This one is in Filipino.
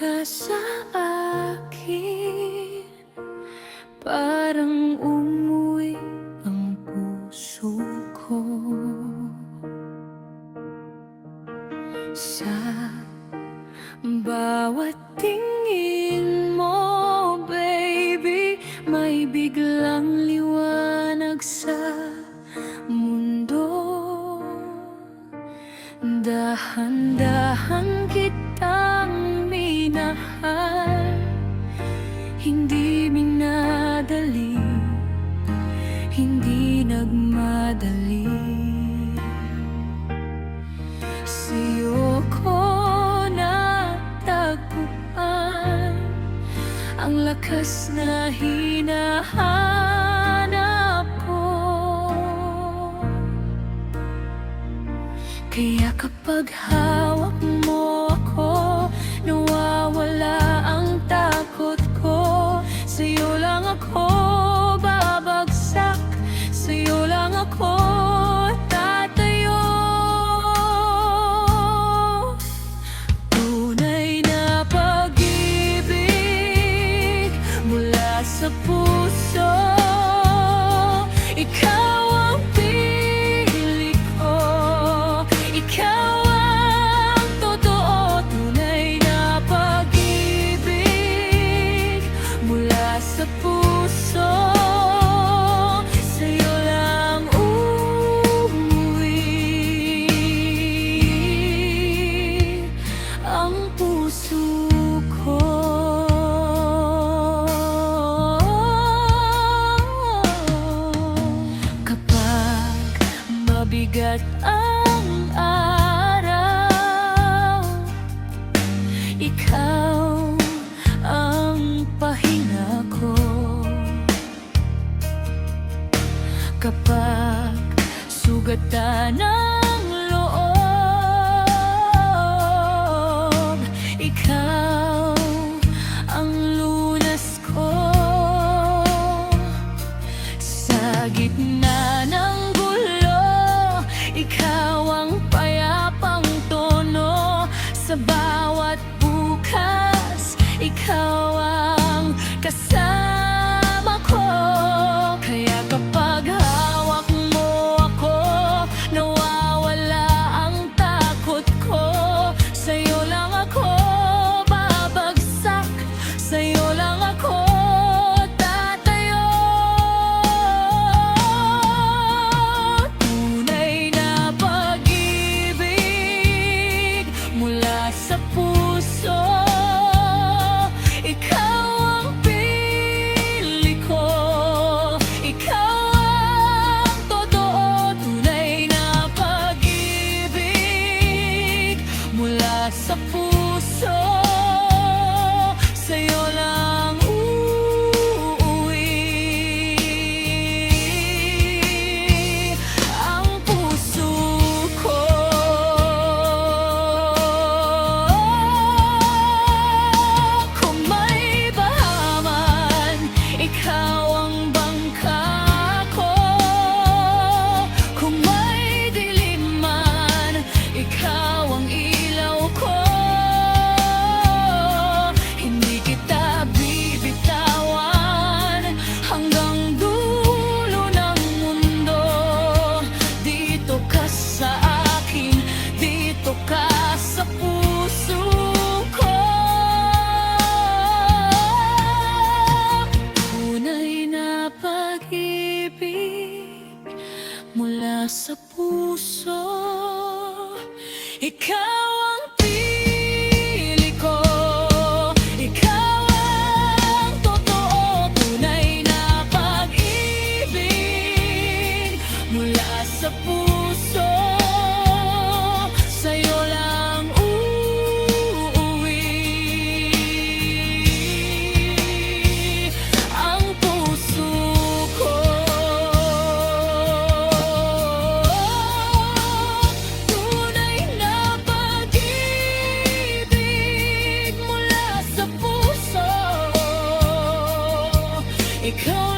ka sa akin, parang umuwi ang puso ko. Sa bawat tingin mo, baby, may biglang liwanag sa mundo. Dahan-dahan kitang minahal, hindi minadali, hindi nagmadali. Sa'yo ko natagpuan ang lakas na hinahanap ko. Kaya kapag hawak mo ako, nawawala ang takot ko. Sa'yo lang ako babagsak, sa'yo lang ako tatayo. Tunay na pag-ibig mula sa puso, ikaw ang pili ko, ikaw ang totoo. Tunay na pag-ibig mula sa puso, sa'yo lang uuwi ang puso ko. Kapag mabigat ang araw, ikaw ang pahinga ko. Kapag sugatan ng loob, ikaw ang lunas ko. Sa gitna ng gulo, ikaw ang payapang tono. Sa bawat bukas, ikaw ang kasama ko. Kaya kapag hawak mo ako, nawawala ang takot ko. Sa'yo lang ako babagsak, sa'yo lang ako tatayo. Tunay na pag-ibig mula sa puso, ikaw ang pili ko, ikaw ang totoo. Tunay na pag-ibig mula sa puso, sa'yo lang uuwi ang puso ko. Kung may baha man, ikaw ang bangka ko. Kung may dilim man, ikaw ang ilaw ko. Hindi kita bibitawan hanggang dulo ng mundo. Dito ka sa akin, dito ka sa puso ko. Tunay na pag-ibig mula sa puso, ikaw ang pili ko, ikaw ang totoo. Tunay na pag-ibig mula sa puso, sa'yo lang uuwi ang puso ko. Tunay na pag-ibig mula sa puso, ikaw